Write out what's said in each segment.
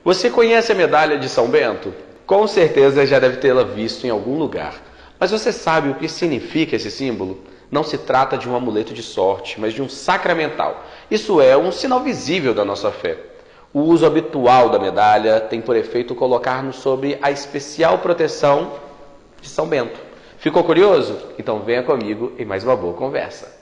Você conhece a medalha de São Bento? Com certeza já deve tê-la visto em algum lugar. Mas você sabe o que significa esse símbolo? Não se trata de um amuleto de sorte, mas de um sacramental. Isso é um sinal visível da nossa fé. O uso habitual da medalha tem por efeito colocar-nos sob a especial proteção de São Bento. Ficou curioso? Então venha comigo em mais uma boa conversa.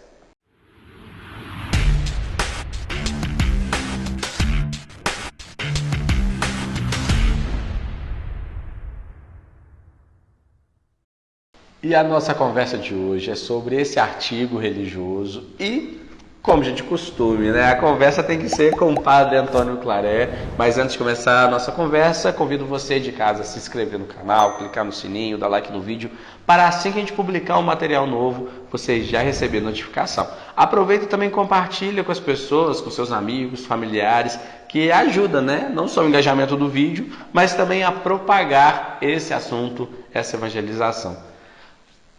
E a nossa conversa de hoje é sobre esse artigo religioso e, como de costume, né? A conversa tem que ser com o Padre Antônio Claré. Mas antes de começar a nossa conversa, convido você de casa a se inscrever no canal, clicar no sininho, dar like no vídeo, para assim que a gente publicar um material novo, você já receber notificação. Aproveita e também compartilha com as pessoas, com seus amigos, familiares, que ajuda, né? Não só o engajamento do vídeo, mas também a propagar esse assunto, essa evangelização.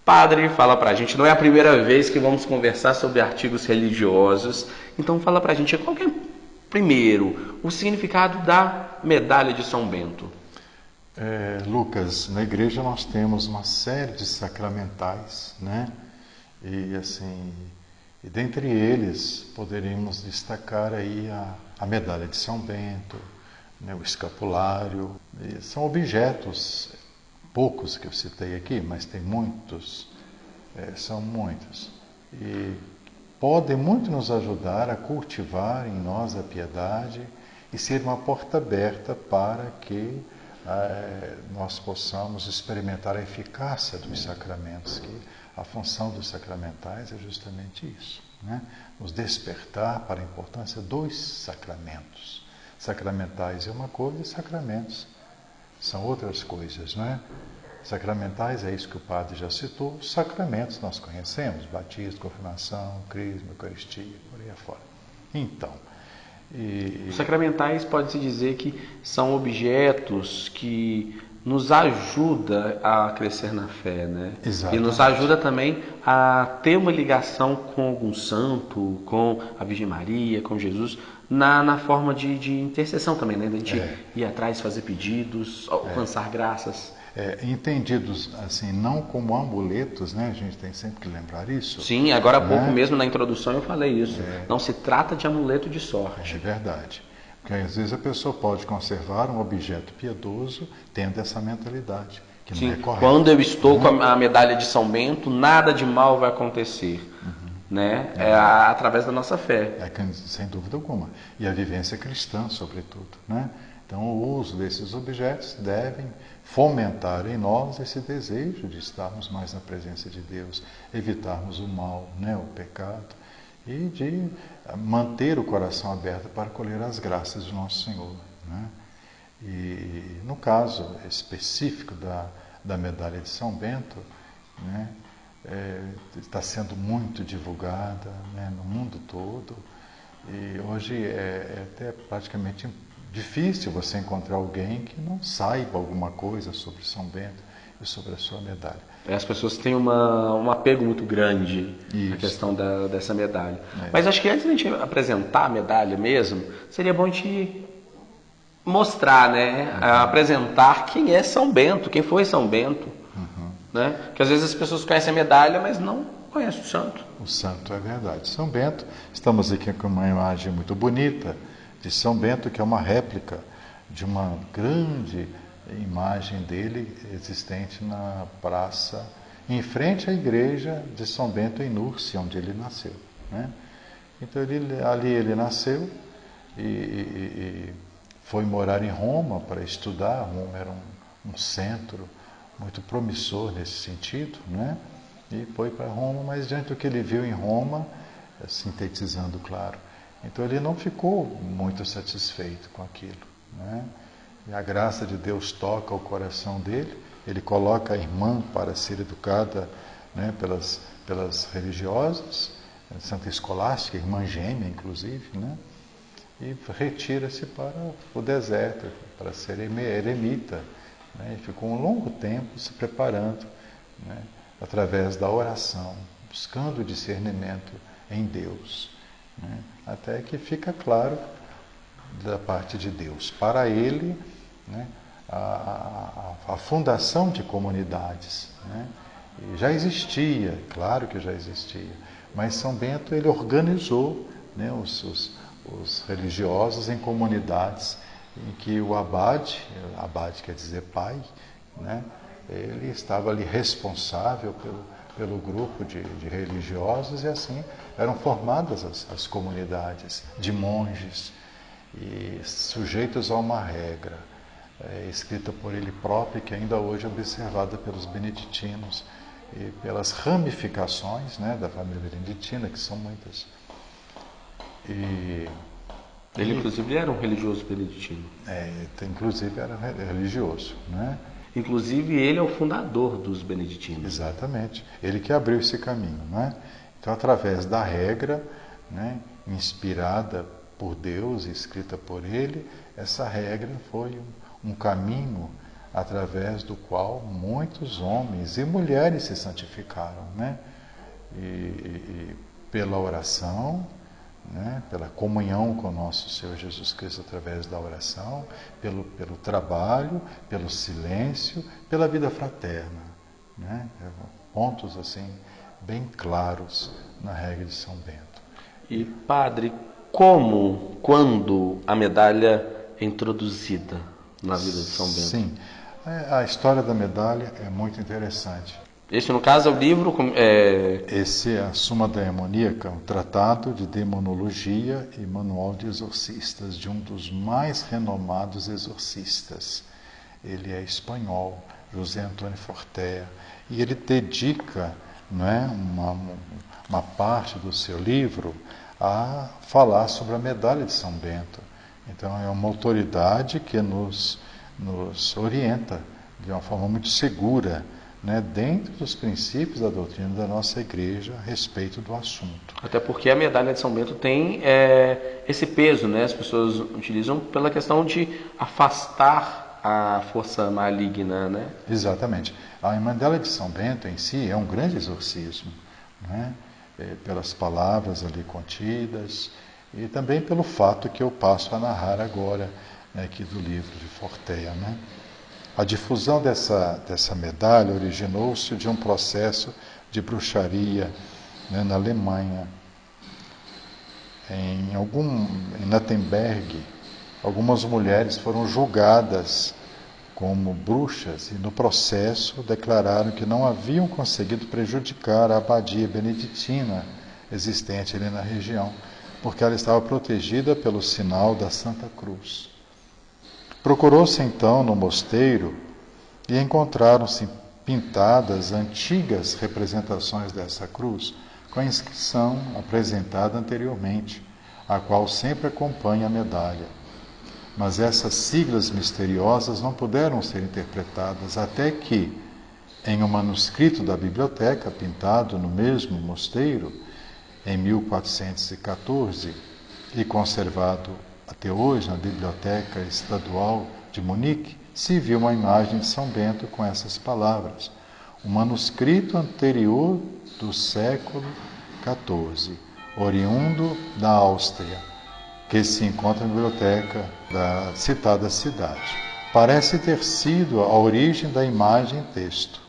Padre, fala pra gente, não é a primeira vez que vamos conversar sobre artigos religiosos, então fala pra gente qual que é, primeiro, o significado da medalha de São Bento. Lucas, na igreja nós temos uma série de sacramentais, né? E assim, e dentre eles poderíamos destacar aí a medalha de São Bento, né? O escapulário, e são objetos poucos que eu citei aqui, mas tem muitos, são muitos, e podem muito nos ajudar a cultivar em nós a piedade e ser uma porta aberta para que nós possamos experimentar a eficácia dos sacramentos, que a função dos sacramentais é justamente isso, né? Nos despertar para a importância dos sacramentos. Sacramentais é uma coisa e sacramentos são outras coisas, não é? Sacramentais é isso que o padre já citou. Os sacramentos nós conhecemos: batismo, confirmação, crisma, eucaristia, por aí afora. Então, Os sacramentais pode-se dizer que são objetos que nos ajudam a crescer na fé, né? Exatamente. E nos ajuda também a ter uma ligação com algum santo, com a Virgem Maria, com Jesus, na forma de intercessão também, né? Da gente ir atrás, fazer pedidos, alcançar graças. Entendidos assim, não como amuletos, né? A gente tem sempre que lembrar isso. Sim, agora há pouco mesmo na introdução eu falei isso. Não se trata de amuleto de sorte. É verdade. Porque às vezes a pessoa pode conservar um objeto piedoso tendo essa mentalidade, que Sim, não é correta. quando eu estou com a medalha de São Bento, nada de mal vai acontecer. Né? Através da nossa fé. Sem dúvida alguma. E a vivência cristã, sobretudo, né? Então, o uso desses objetos devem fomentar em nós esse desejo de estarmos mais na presença de Deus, evitarmos o mal, né, o pecado, e de manter o coração aberto para colher as graças do nosso Senhor, né? E no caso específico da medalha de São Bento, né, está sendo muito divulgada, né, no mundo todo, e hoje é até praticamente difícil você encontrar alguém que não saiba alguma coisa sobre São Bento e sobre a sua medalha. As pessoas têm um apego muito grande à questão dessa medalha. Mas acho que antes de a gente apresentar a medalha mesmo, seria bom a gente mostrar, né? Apresentar quem é São Bento, quem foi São Bento. Né? Porque às vezes as pessoas conhecem a medalha, mas não conhecem o santo. O santo, é verdade. São Bento, estamos aqui com uma imagem muito bonita de São Bento, que é uma réplica de uma grande imagem dele existente na praça, em frente à igreja de São Bento em Núrcia, onde ele nasceu, né? Então ali ele nasceu e foi morar em Roma para estudar. Roma era um centro muito promissor nesse sentido, né? E foi para Roma, mas diante do que ele viu em Roma, sintetizando, claro, então ele não ficou muito satisfeito com aquilo, né? E a graça de Deus toca o coração dele, ele coloca a irmã para ser educada, né, pelas religiosas, Santa Escolástica, irmã gêmea inclusive, né? E retira-se para o deserto, para ser eremita, né? E ficou um longo tempo se preparando, né, através da oração, buscando o discernimento em Deus, né? Até que fica claro da parte de Deus. Para ele, né, a fundação de comunidades, né, já existia, claro que já existia, mas São Bento ele organizou, né, os religiosos em comunidades em que o abade quer dizer pai, né, ele estava ali responsável pelo grupo de religiosos, e assim eram formadas as comunidades de monges e sujeitos a uma regra escrita por ele próprio, que ainda hoje é observada pelos beneditinos e pelas ramificações, né, da família beneditina, que são muitas. Ele, inclusive, era um religioso beneditino. Inclusive era religioso, né? Inclusive, ele é o fundador dos beneditinos. Exatamente. Ele que abriu esse caminho, né? Então, através da regra, né, inspirada por Deus, escrita por ele, essa regra foi um caminho através do qual muitos homens e mulheres se santificaram, né? E pela oração, né, pela comunhão com o nosso Senhor Jesus Cristo através da oração, pelo trabalho, pelo silêncio, pela vida fraterna, né? Pontos assim bem claros na regra de São Bento. E padre, quando a medalha é introduzida na vida de São Bento? Sim, a história da medalha é muito interessante. Esse, no caso, é o livro... Esse é a Suma Daemoníaca, um tratado de demonologia e manual de exorcistas, de um dos mais renomados exorcistas. Ele é espanhol, José Antônio Fortea, e ele dedica, né, uma parte do seu livro a falar sobre a medalha de São Bento. Então é uma autoridade que nos orienta de uma forma muito segura, né, dentro dos princípios da doutrina da nossa igreja a respeito do assunto. Até porque a medalha de São Bento tem esse peso, né? As pessoas utilizam pela questão de afastar a força maligna, né? Exatamente. A medalha de São Bento em si é um grande exorcismo, né? Pelas palavras ali contidas e também pelo fato que eu passo a narrar agora, né, aqui do livro de Fortea, né? A difusão dessa medalha originou-se de um processo de bruxaria, né, na Alemanha. Em Nattenberg, algumas mulheres foram julgadas como bruxas e no processo declararam que não haviam conseguido prejudicar a abadia beneditina existente ali na região, porque ela estava protegida pelo sinal da Santa Cruz. Procurou-se então no mosteiro e encontraram-se pintadas antigas representações dessa cruz com a inscrição apresentada anteriormente, a qual sempre acompanha a medalha. Mas essas siglas misteriosas não puderam ser interpretadas até que, em um manuscrito da biblioteca, pintado no mesmo mosteiro, em 1414, e conservado até hoje na Biblioteca Estadual de Munique, se viu uma imagem de São Bento com essas palavras. Um manuscrito anterior do século XIV, oriundo da Áustria, que se encontra na biblioteca da citada cidade. Parece ter sido a origem da imagem e texto.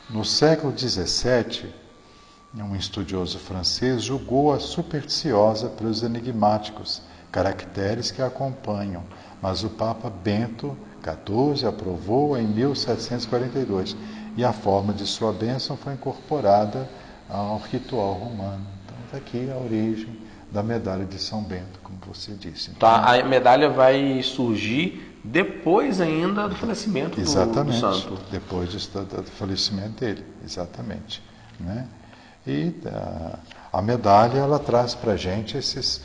No século XVII, um estudioso francês julgou-a supersticiosa pelos enigmáticos caracteres que a acompanham, mas o Papa Bento XIV aprovou-a em 1742 e a forma de sua bênção foi incorporada ao ritual romano. Então, está aqui a origem da medalha de São Bento, como você disse. Então, a medalha vai surgir depois ainda do falecimento do santo. Depois do falecimento dele, exatamente, né? E a medalha, ela traz para a gente esses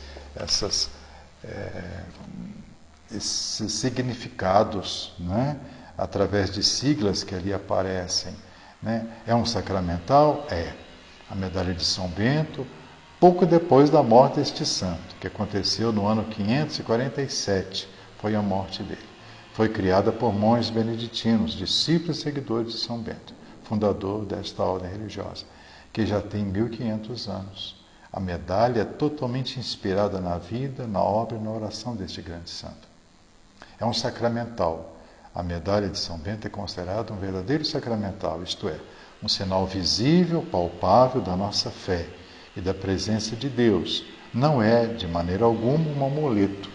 significados, né? Através de siglas que ali aparecem, né? É um sacramental? É. A medalha de São Bento, pouco depois da morte deste santo, que aconteceu no ano 547, foi a morte dele. Foi criada por monges beneditinos, discípulos e seguidores de São Bento, fundador desta ordem religiosa, que já tem 1500 anos. A medalha é totalmente inspirada na vida, na obra e na oração deste grande santo. É um sacramental. A medalha de São Bento é considerada um verdadeiro sacramental, isto é, um sinal visível, palpável da nossa fé e da presença de Deus. Não é, de maneira alguma, um amuleto,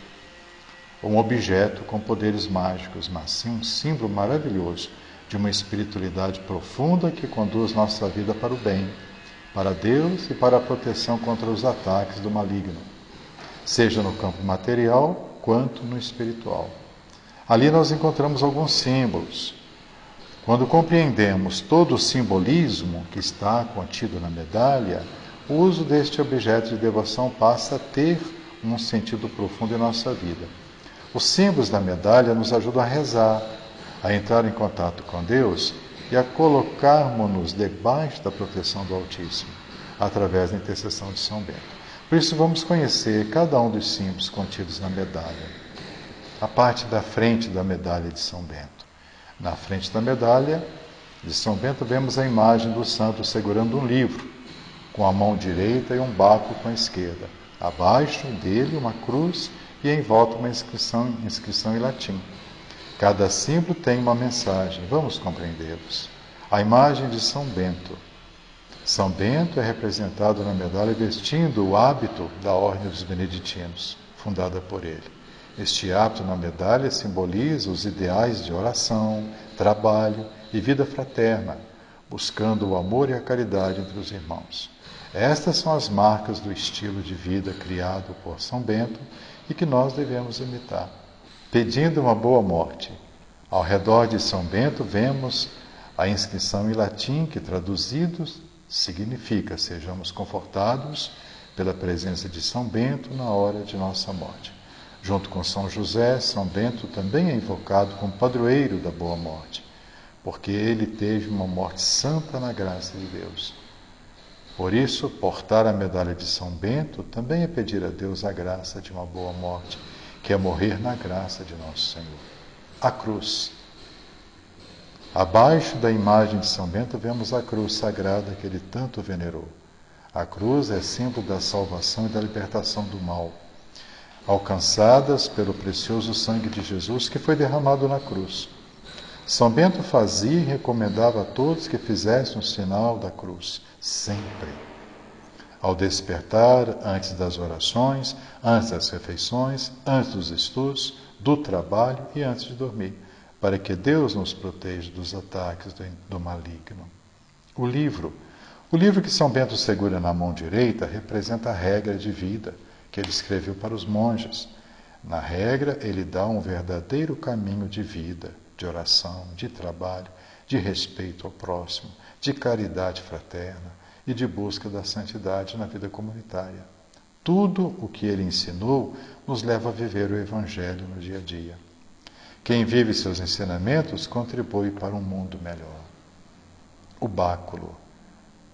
um objeto com poderes mágicos, mas sim um símbolo maravilhoso de uma espiritualidade profunda que conduz nossa vida para o bem, para Deus e para a proteção contra os ataques do maligno, seja no campo material quanto no espiritual. Ali nós encontramos alguns símbolos. Quando compreendemos todo o simbolismo que está contido na medalha, o uso deste objeto de devoção passa a ter um sentido profundo em nossa vida. Os símbolos da medalha nos ajudam a rezar, a entrar em contato com Deus e a colocarmos-nos debaixo da proteção do Altíssimo, através da intercessão de São Bento. Por isso vamos conhecer cada um dos símbolos contidos na medalha. A parte da frente da medalha de São Bento. Na frente da medalha de São Bento vemos a imagem do santo segurando um livro, com a mão direita e um báculo com a esquerda. Abaixo dele uma cruz e em volta uma inscrição em latim. Cada símbolo tem uma mensagem, vamos compreendê-los. A imagem de São Bento. São Bento é representado na medalha vestindo o hábito da Ordem dos Beneditinos, fundada por ele. Este hábito na medalha simboliza os ideais de oração, trabalho e vida fraterna, buscando o amor e a caridade entre os irmãos. Estas são as marcas do estilo de vida criado por São Bento e que nós devemos imitar. Pedindo uma boa morte. Ao redor de São Bento vemos a inscrição em latim que, traduzidos, significa: sejamos confortados pela presença de São Bento na hora de nossa morte. Junto com São José, São Bento também é invocado como padroeiro da boa morte, porque ele teve uma morte santa na graça de Deus. Por isso, portar a medalha de São Bento também é pedir a Deus a graça de uma boa morte, que é morrer na graça de nosso Senhor. A cruz. Abaixo da imagem de São Bento vemos a cruz sagrada que ele tanto venerou. A cruz é símbolo da salvação e da libertação do mal, alcançadas pelo precioso sangue de Jesus que foi derramado na cruz. São Bento fazia e recomendava a todos que fizessem o sinal da cruz, sempre. Ao despertar, antes das orações, antes das refeições, antes dos estudos, do trabalho e antes de dormir, para que Deus nos proteja dos ataques do maligno. O livro que São Bento segura na mão direita representa a regra de vida que ele escreveu para os monges. Na regra, ele dá um verdadeiro caminho de vida, de oração, de trabalho, de respeito ao próximo, de caridade fraterna e de busca da santidade na vida comunitária. Tudo o que ele ensinou nos leva a viver o Evangelho no dia a dia. Quem vive seus ensinamentos contribui para um mundo melhor. O báculo.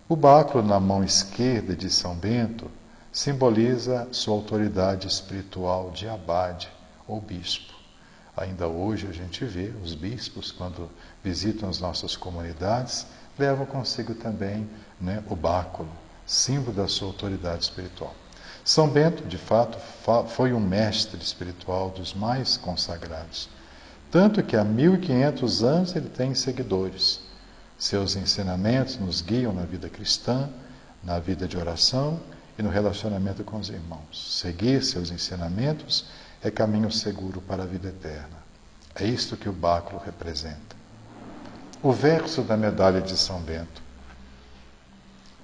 O báculo na mão esquerda de São Bento simboliza sua autoridade espiritual de abade ou bispo. Ainda hoje a gente vê os bispos, quando visitam as nossas comunidades, levam consigo também o báculo, símbolo da sua autoridade espiritual. São Bento, de fato, foi um mestre espiritual dos mais consagrados, tanto que há 1500 anos ele tem seguidores. Seus ensinamentos nos guiam na vida cristã, na vida de oração e no relacionamento com os irmãos. Seguir seus ensinamentos é caminho seguro para a vida eterna. É isto que o báculo representa. O verso da medalha de São Bento.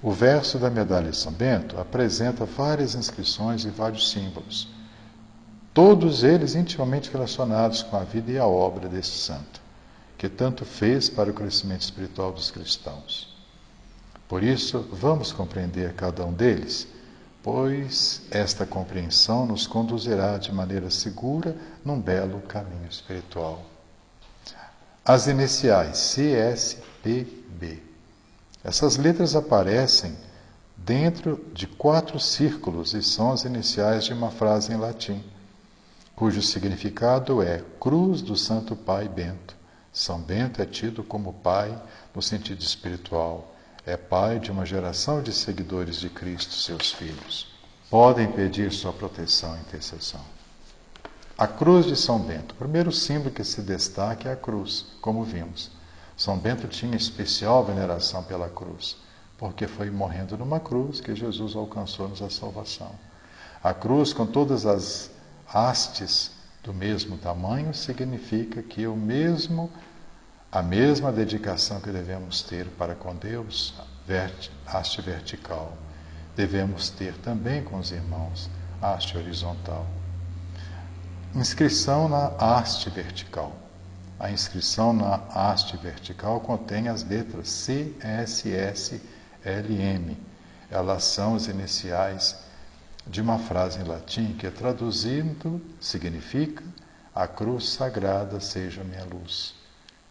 O verso da medalha de São Bento apresenta várias inscrições e vários símbolos, todos eles intimamente relacionados com a vida e a obra deste santo, que tanto fez para o crescimento espiritual dos cristãos. Por isso, vamos compreender cada um deles, pois esta compreensão nos conduzirá de maneira segura num belo caminho espiritual. As iniciais CSPB. Essas letras aparecem dentro de 4 círculos e são as iniciais de uma frase em latim, cujo significado é Cruz do Santo Pai Bento. São Bento é tido como pai no sentido espiritual. é pai de uma geração de seguidores de Cristo, seus filhos. Podem pedir sua proteção e intercessão. A cruz de São Bento. O primeiro símbolo que se destaca é a cruz, como vimos. São Bento tinha especial veneração pela cruz, porque foi morrendo numa cruz que Jesus alcançou-nos a salvação. A cruz, com todas as hastes do mesmo tamanho, significa que a mesma dedicação que devemos ter para com Deus, haste vertical, devemos ter também com os irmãos, haste horizontal. Inscrição na haste vertical. A inscrição na haste vertical contém as letras C, S, S, L, M. Elas são as iniciais de uma frase em latim que, traduzindo, significa: a cruz sagrada seja minha luz.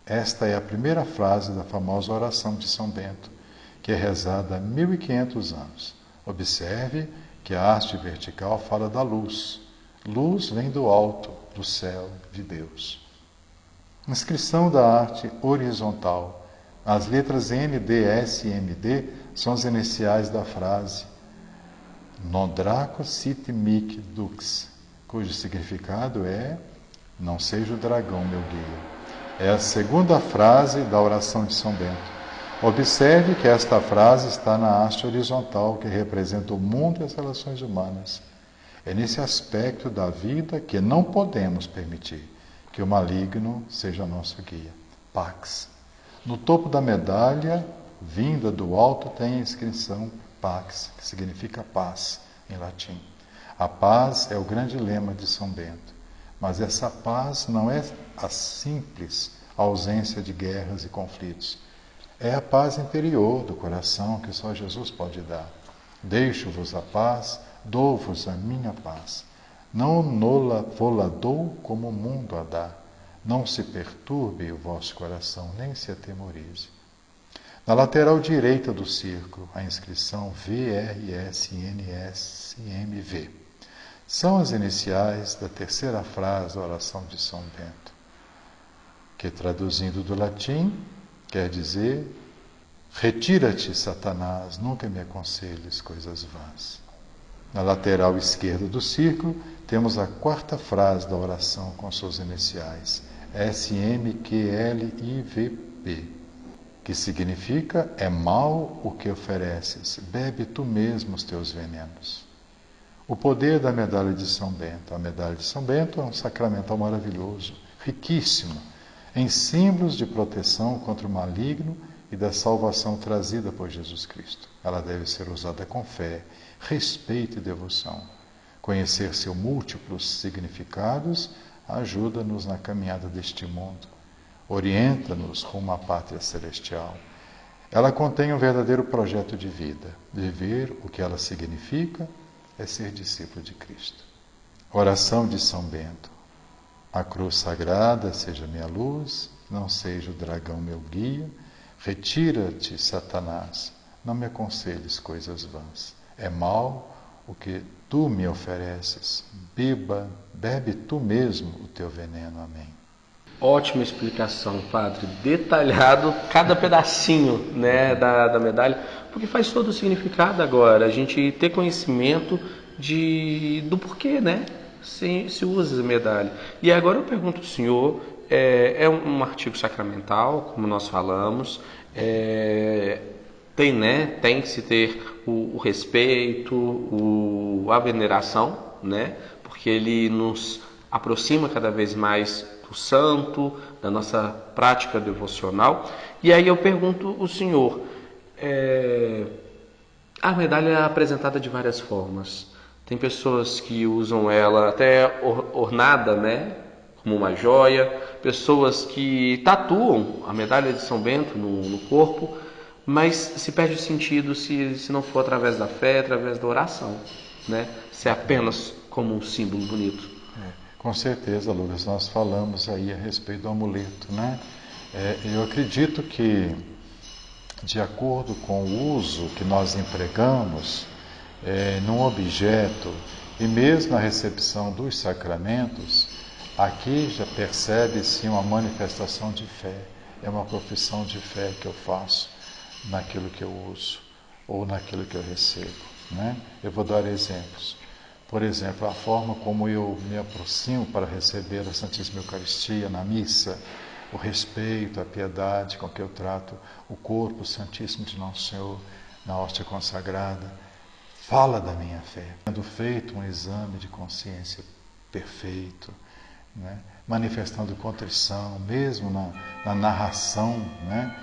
Esta é a primeira frase da famosa oração de São Bento, que é rezada há 1500 anos. Observe que a haste vertical fala da luz. Luz vem do alto, do céu, de Deus. Inscrição da arte horizontal. As letras N, D, S e M, D são as iniciais da frase Non draco sit mic dux, cujo significado é: não seja o dragão meu guia. É a segunda frase da oração de São Bento. Observe que esta frase está na haste horizontal, que representa o mundo e as relações humanas. É nesse aspecto da vida que não podemos permitir que o maligno seja nosso guia. Pax. No topo da medalha, vinda do alto, tem a inscrição Pax, que significa paz em latim. A paz é o grande lema de São Bento, mas essa paz não é a simples ausência de guerras e conflitos. É a paz interior do coração que só Jesus pode dar. Deixo-vos a paz, dou-vos a minha paz. Não vou-la dou como o mundo a dá. Não se perturbe o vosso coração, nem se atemorize. Na lateral direita do círculo, a inscrição VRSNSMV. São as iniciais da terceira frase da oração de São Bento, que, traduzindo do latim, quer dizer: retira-te, Satanás, nunca me aconselhes coisas vãs. Na lateral esquerda do círculo, temos a quarta frase da oração com suas iniciais, SMQLIVP, que significa: é mal o que ofereces, bebe tu mesmo os teus venenos. O poder da medalha de São Bento. A medalha de São Bento é um sacramental maravilhoso, riquíssimo, em símbolos de proteção contra o maligno e da salvação trazida por Jesus Cristo. Ela deve ser usada com fé, respeito e devoção. Conhecer seus múltiplos significados ajuda-nos na caminhada deste mundo, orienta-nos rumo à pátria celestial. Ela contém um verdadeiro projeto de vida. Viver o que ela significa é ser discípulo de Cristo. Oração de São Bento. A cruz sagrada seja minha luz, não seja o dragão meu guia. Retira-te, Satanás, não me aconselhes coisas vãs. É mal o que tu me ofereces. Bebe tu mesmo o teu veneno. Amém. Ótima explicação, padre. Detalhado cada pedacinho, né, da medalha, porque faz todo o significado agora. A gente ter conhecimento do porquê, né, se usa essa medalha. E agora eu pergunto ao senhor, é um artigo sacramental, como nós falamos, tem que se ter o respeito, a veneração, né, porque ele nos aproxima cada vez mais do santo, da nossa prática devocional. E aí eu pergunto ao senhor, a medalha é apresentada de várias formas. Tem pessoas que usam ela até ornada, né, como uma joia, pessoas que tatuam a medalha de São Bento no corpo, mas se perde o sentido se não for através da fé, através da oração, né? Se é apenas como um símbolo bonito. Com certeza, Lucas, nós falamos aí a respeito do amuleto, né? Eu acredito que, de acordo com o uso que nós empregamos num objeto e mesmo na recepção dos sacramentos, aqui já percebe-se uma manifestação de fé, é uma profissão de fé que eu faço. naquilo que eu uso ou naquilo que eu recebo, né? Eu vou dar exemplos. Por exemplo, a forma como eu me aproximo para receber a Santíssima Eucaristia na missa, o respeito, a piedade com que eu trato o corpo santíssimo de Nosso Senhor na hóstia consagrada, fala da minha fé. Tendo feito um exame de consciência perfeito, né? Manifestando contrição, mesmo na narração, né?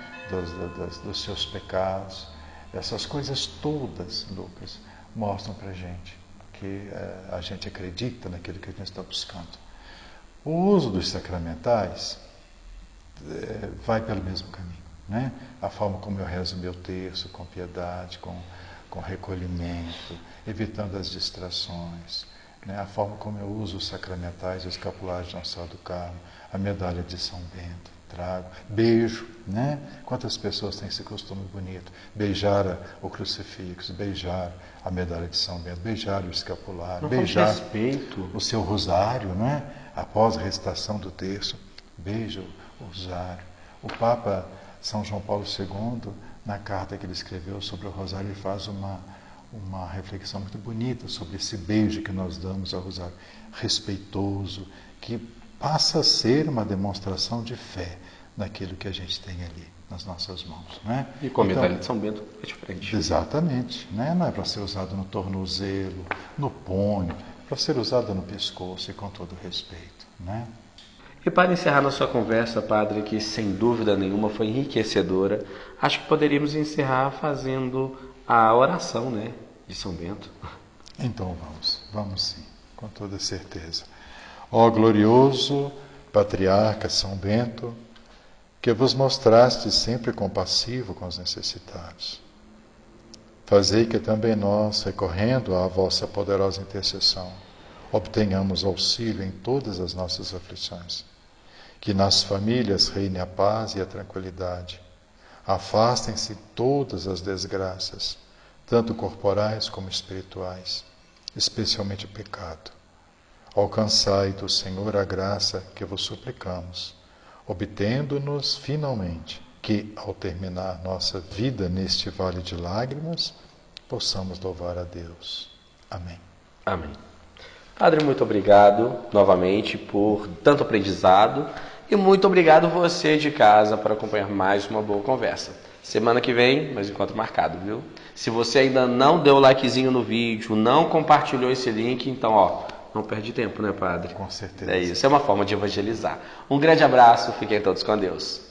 dos seus pecados. Essas coisas todas, Lucas, mostram para a gente que a gente acredita naquilo que a gente está buscando. O uso dos sacramentais vai pelo mesmo caminho, né? A forma como eu rezo meu terço, com piedade, com recolhimento, evitando as distrações, né? A forma como eu uso os sacramentais, o escapulário de Nossa Senhora do Carmo, a medalha de São Bento, trago, beijo, né? Quantas pessoas têm esse costume bonito? Beijar o crucifixo, beijar a medalha de São Bento, beijar o escapulário, beijar respeito. o seu rosário, né? Após a recitação do terço, beija o rosário. O Papa São João Paulo II, na carta que ele escreveu sobre o rosário, ele faz uma reflexão muito bonita sobre esse beijo que nós damos ao rosário, respeitoso, que passa a ser uma demonstração de fé naquilo que a gente tem ali nas nossas mãos, né? E com a medalha de São Bento é diferente. Exatamente, né? Não é para ser usado no tornozelo, no punho, é para ser usado no pescoço e com todo respeito, né? E para encerrar nossa conversa, padre, que sem dúvida nenhuma foi enriquecedora, acho que poderíamos encerrar fazendo a oração, né, de São Bento. Então vamos sim, com toda certeza. Ó glorioso Patriarca São Bento, que vos mostraste sempre compassivo com os necessitados, fazei que também nós, recorrendo à vossa poderosa intercessão, obtenhamos auxílio em todas as nossas aflições. Que nas famílias reine a paz e a tranquilidade. Afastem-se todas as desgraças, tanto corporais como espirituais, especialmente o pecado. Alcançai do Senhor a graça que vos suplicamos, obtendo-nos finalmente que, ao terminar nossa vida neste vale de lágrimas, possamos louvar a Deus. Amém. Amém. Padre, muito obrigado novamente por tanto aprendizado e muito obrigado você de casa por acompanhar mais uma boa conversa. Semana que vem, mais encontro marcado, viu? Se você ainda não deu o likezinho no vídeo, não compartilhou esse link, então, não perde tempo, né, padre? Com certeza. É isso, é uma forma de evangelizar. Um grande abraço, fiquem todos com Deus.